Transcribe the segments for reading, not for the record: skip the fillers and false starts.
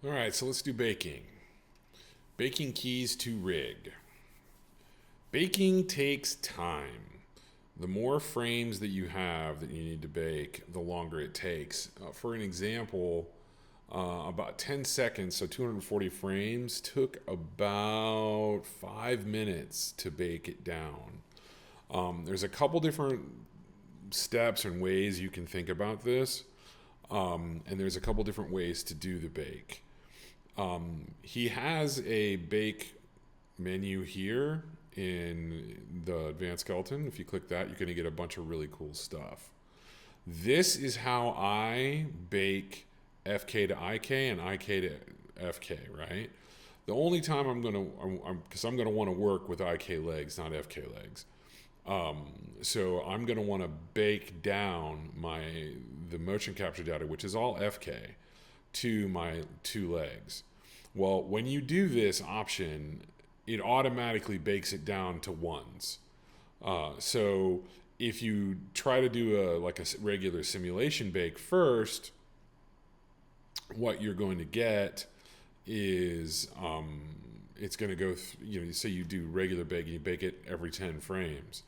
All right, so let's do baking. Baking keys to rig. Baking takes time. The more frames that you have that you need to bake, the longer it takes. For an example, about 10 seconds, so 240 frames, took about 5 minutes to bake it down. There's a couple different steps and ways you can think about this, and there's a couple different ways to do the bake. He has a bake menu here in the advanced skeleton. If you click that, you're going to get a bunch of really cool stuff. This is how I bake FK to IK and IK to FK, right? The only time because I'm going to want to work with IK legs, not FK legs. So I'm going to want to bake down the motion capture data, which is all FK, to my two legs. Well, when you do this option, it automatically bakes it down to ones. So if you try to do a regular simulation bake first, what you're going to get is it's going to go. Say you do regular bake and you bake it every 10 frames.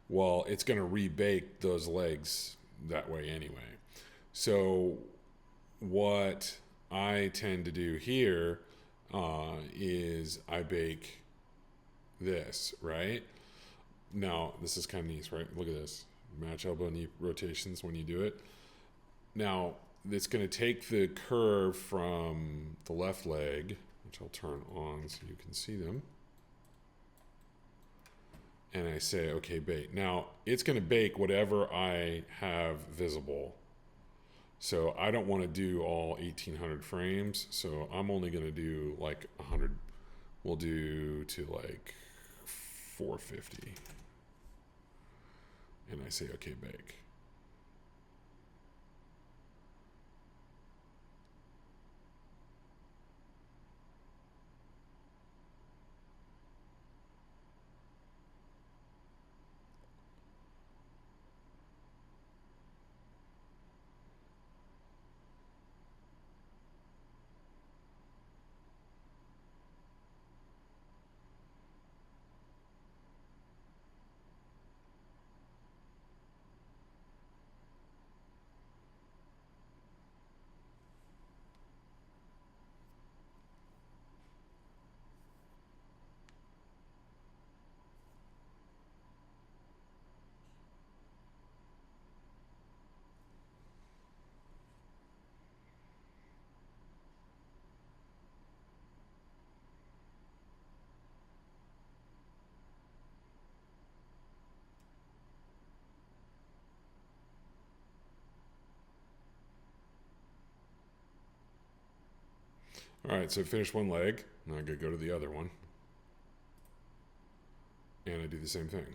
Well, it's going to rebake those legs that way anyway. So what I tend to do here is I bake this, right? Now, this is kind of neat, right? Look at this. Match elbow knee rotations when you do it. Now, it's going to take the curve from the left leg, which I'll turn on so you can see them. And I say, okay, bake. Now, it's going to bake whatever I have visible. So I don't want to do all 1800 frames. So I'm only going to do like 100. We'll do to like 450. And I say, okay, bake. All right, so I finish one leg. Now I gotta go to the other one. And I do the same thing.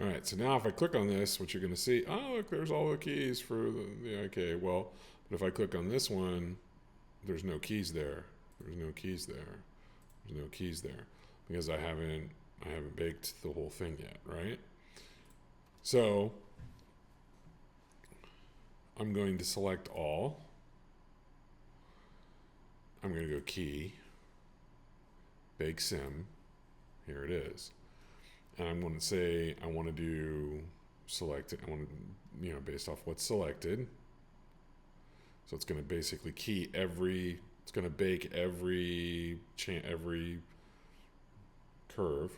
All right, so now if I click on this, what you're going to see, oh, look, there's all the keys for the IK. Well, but if I click on this one, there's no keys there. There's no keys there. There's no keys there because I haven't baked the whole thing yet, right? So I'm going to select all. I'm going to go key, bake sim. Here it is. And I'm going to say I want to do select it. I want to, based off what's selected. So it's going to basically it's going to bake every curve.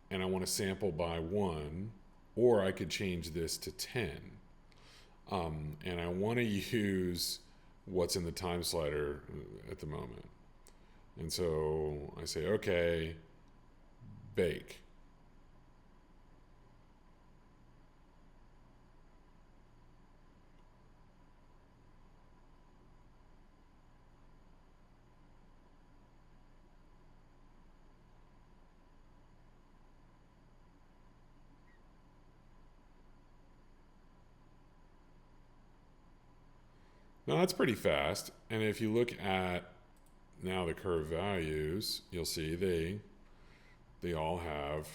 And I want to sample by 1, or I could change this to 10. And I want to use what's in the time slider at the moment. And so I say, okay, bake. Now that's pretty fast. And if you look at now the curve values, you'll see they all have,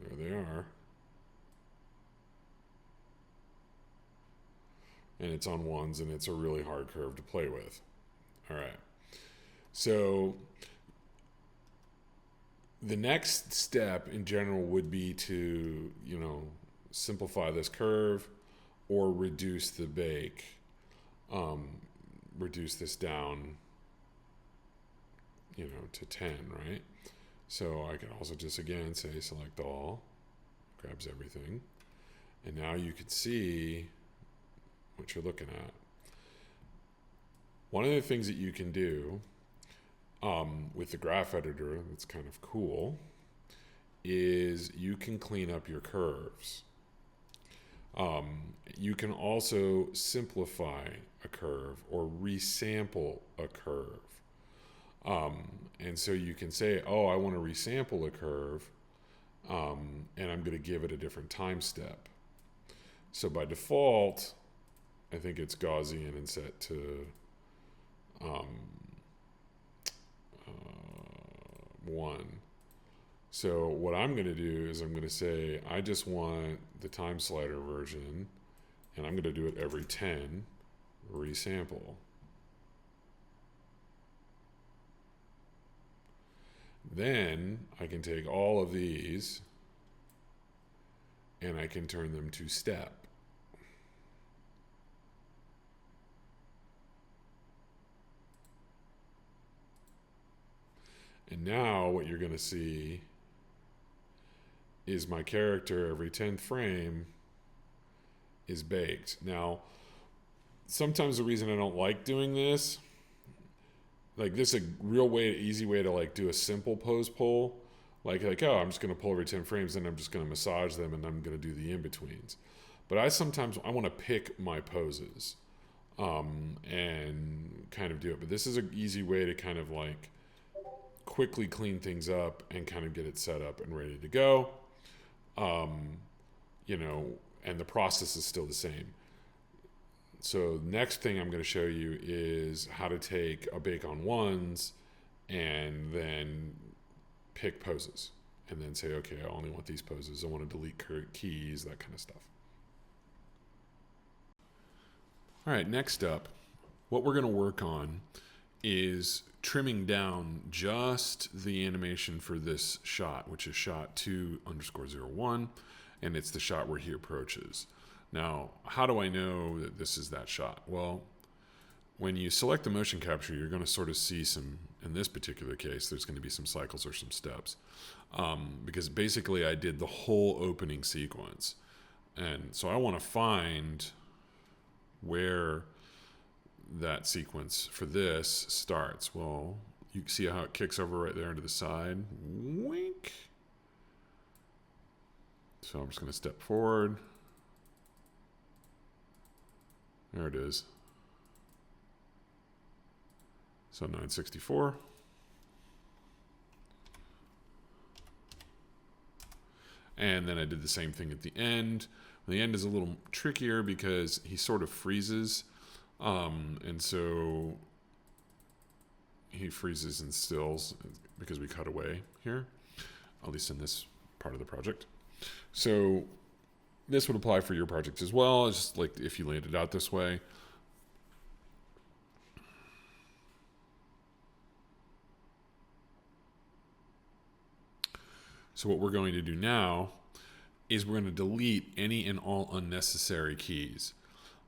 there they are. And it's on 1s, and it's a really hard curve to play with. All right. So the next step in general would be to, simplify this curve or reduce the bake, reduce this down, to 10, right? So I could also just, again, say select all, grabs everything. And now you can see what you're looking at. One of the things that you can do with the graph editor that's kind of cool is you can clean up your curves. You can also simplify a curve or resample a curve. And so you can say, oh, I want to resample a curve, and I'm going to give it a different time step. So by default, I think it's Gaussian and set to 1. So what I'm going to do is I'm going to say, I just want the time slider version, and I'm going to do it every 10, resample. Then I can take all of these and I can turn them to step. And now what you're going to see is my character every 10th frame is baked. Now, sometimes the reason I don't like doing this, like this is a real easy way to like do a simple pose pull. Like, oh, I'm just going to pull every 10 frames and I'm just going to massage them and I'm going to do the in-betweens. But I want to pick my poses and kind of do it. But this is an easy way to kind of like quickly clean things up and kind of get it set up and ready to go. And the process is still the same. So next thing I'm going to show you is how to take a bake on 1s and then pick poses and then say, okay, I only want these poses. I want to delete keys, that kind of stuff. All right, next up, what we're going to work on is trimming down just the animation for this shot, which is shot 2_01, and it's the shot where he approaches. Now, how do I know that this is that shot? Well, when you select the motion capture, you're going to sort of see some, in this particular case, there's going to be some cycles or some steps. Because basically I did the whole opening sequence. And so I want to find where that sequence for this starts. Well, you see how it kicks over right there into the side. Wink. So I'm just going to step forward. There it is. So 964. And then I did the same thing at the end. The end is a little trickier because he sort of freezes. And so he freezes and stills because we cut away here, at least in this part of the project. So this would apply for your project as well. It's just like if you laid it out this way. So what we're going to do now is we're going to delete any and all unnecessary keys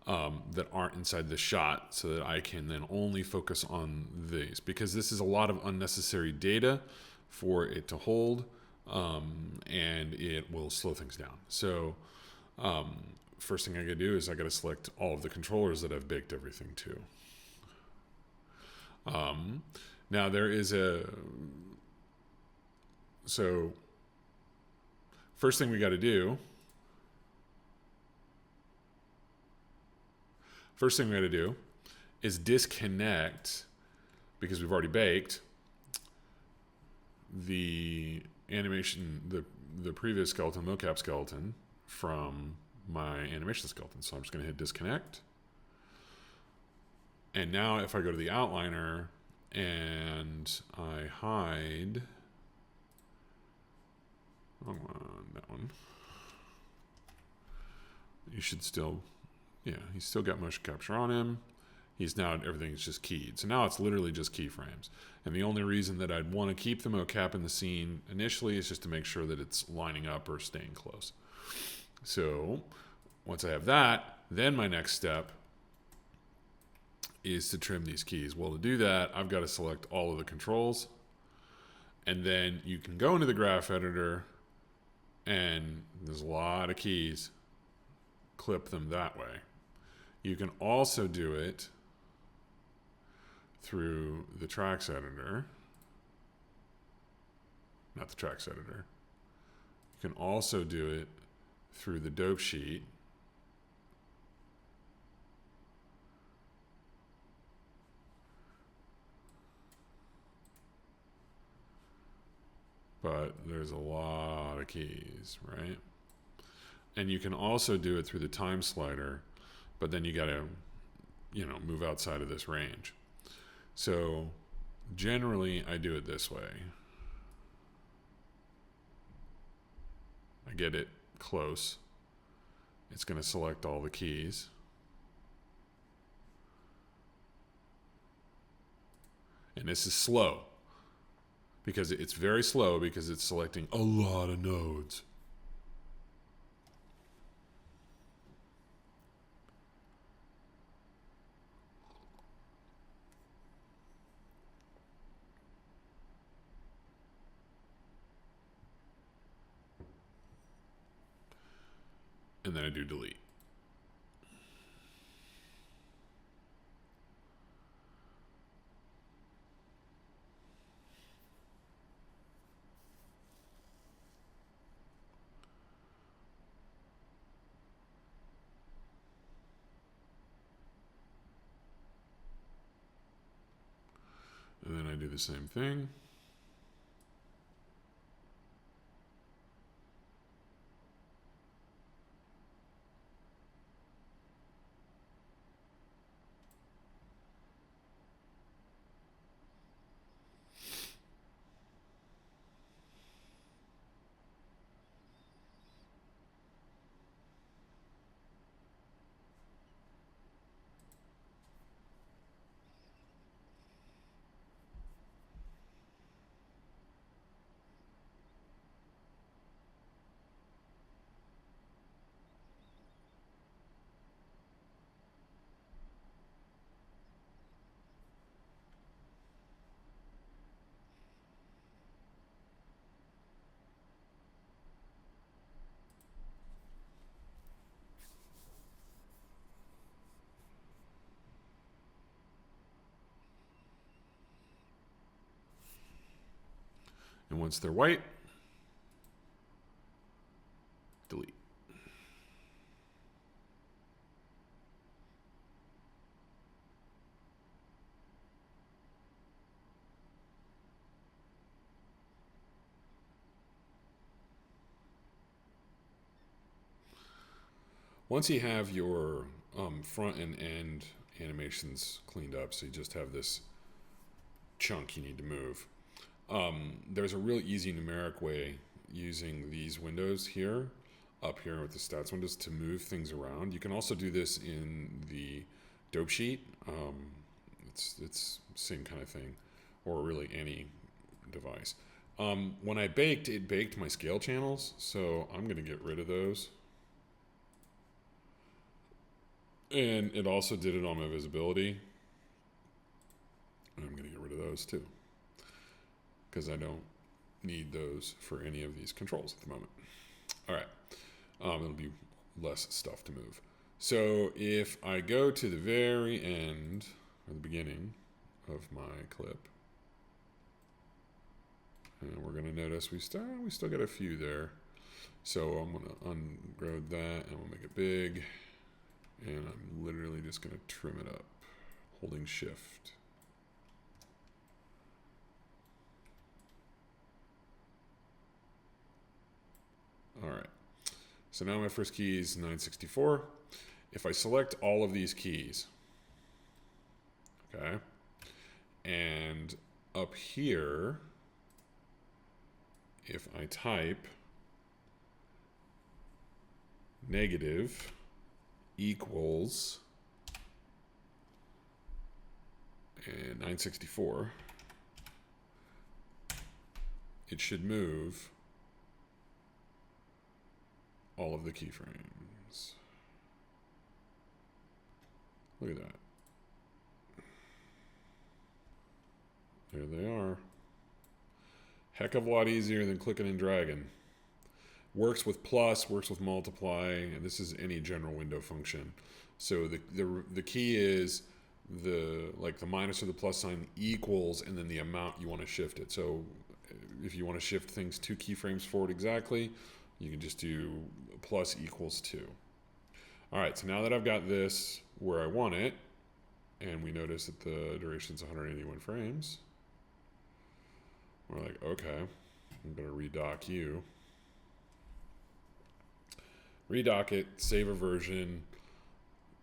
that aren't inside the shot, so that I can then only focus on these, because this is a lot of unnecessary data for it to hold, and it will slow things down. So first thing I gotta do is I gotta select all of the controllers that I've baked everything to. Now there is so first thing we got to do is disconnect, because we've already baked the animation, the previous skeleton, mocap skeleton, from my animation skeleton. So I'm just going to hit disconnect. And now if I go to the outliner and I hide, wrong one, that one, you should still, yeah, he's still got motion capture on him. He's now, everything's just keyed. So now it's literally just keyframes. And the only reason that I'd want to keep the mocap in the scene initially is just to make sure that it's lining up or staying close. So once I have that, then my next step is to trim these keys. Well, to do that, I've got to select all of the controls. And then you can go into the graph editor, and there's a lot of keys. Clip them that way. You can also do it through the tracks editor. Not the tracks editor. You can also do it through the dope sheet. But there's a lot of keys, right? And you can also do it through the time slider, but then you got to, move outside of this range. So generally I do it this way. I get it close. It's going to select all the keys. And this is slow, because it's very slow, because it's selecting a lot of nodes. And then I do delete. And then I do the same thing. And once they're white, delete. Once you have your front and end animations cleaned up, so you just have this chunk you need to move, there's a real easy numeric way using these windows here, up here with the stats windows, to move things around. You can also do this in the dope sheet. It's same kind of thing, or really any device. When I baked, it baked my scale channels, so I'm going to get rid of those. And it also did it on my visibility. I'm going to get rid of those too, because I don't need those for any of these controls at the moment. All right. It'll be less stuff to move. So if I go to the very end, or the beginning of my clip, and we're going to notice we still got a few there. So I'm going to ungrade that, and we'll make it big. And I'm literally just going to trim it up, holding shift. All right. So now my first key is 964. If I select all of these keys, okay, and up here, if I type negative equals and 964, it should move all of the keyframes. Look at that. There they are. Heck of a lot easier than clicking and dragging. Works with plus, works with multiply, and this is any general window function. So the key is the minus or the plus sign equals and then the amount you want to shift it. So if you want to shift things 2 keyframes forward exactly, you can just do plus equals 2. All right, so now that I've got this where I want it, and we notice that the duration is 181 frames, we're like, okay, I'm going to redock you. Redock it, save a version,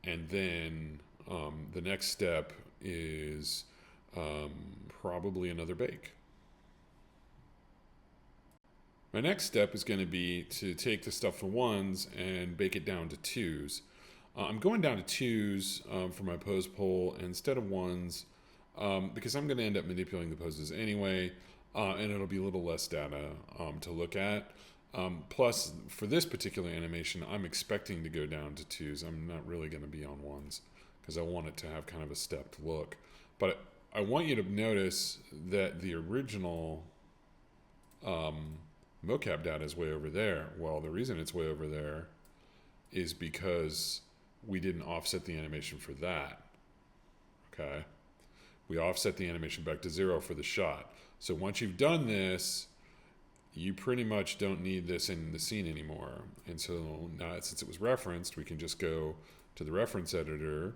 and then the next step is probably another bake. My next step is going to be to take the stuff from 1s and bake it down to 2s. I'm going down to 2s for my pose pole instead of 1s because I'm going to end up manipulating the poses anyway, and it'll be a little less data to look at. Plus, for this particular animation, I'm expecting to go down to 2s. I'm not really going to be on 1s because I want it to have kind of a stepped look. But I want you to notice that the original mocap data is way over there. Well, the reason it's way over there is because we didn't offset the animation for that. Okay? We offset the animation back to 0 for the shot. So once you've done this, you pretty much don't need this in the scene anymore. And so now, since it was referenced, we can just go to the reference editor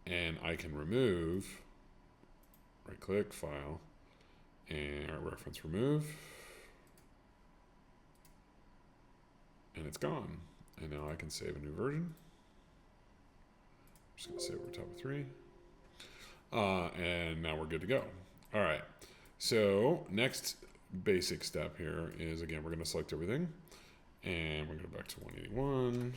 and I can remove, right click, file, and reference remove. And it's gone. And now I can save a new version. I'm just going to save over top of 3. And now we're good to go. All right. So next basic step here is, again, we're going to select everything. And we're going to go back to 181.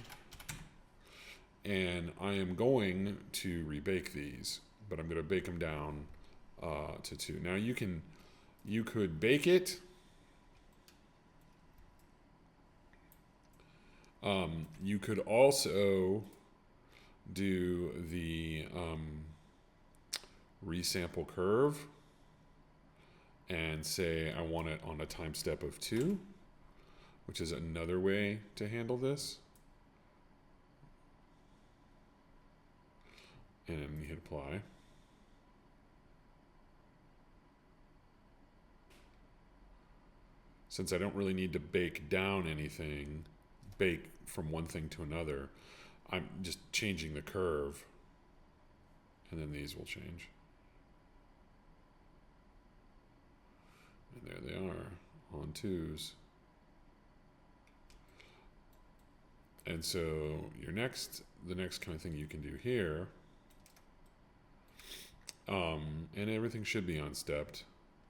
And I am going to rebake these, but I'm going to bake them down to 2. Now you could bake it. You could also do the resample curve and say I want it on a time step of 2, which is another way to handle this. And you hit apply. Since I don't really need to bake down anything, bake from one thing to another, I'm just changing the curve, and then these will change. And there they are on 2s. And so the next kind of thing you can do here, and everything should be unstepped,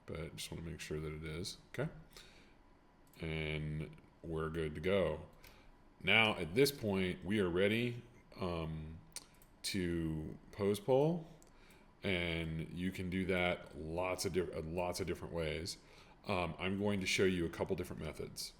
but I just want to make sure that it is, okay? And we're good to go. Now, at this point, we are ready to pose pole, and you can do that lots of different ways. I'm going to show you a couple different methods.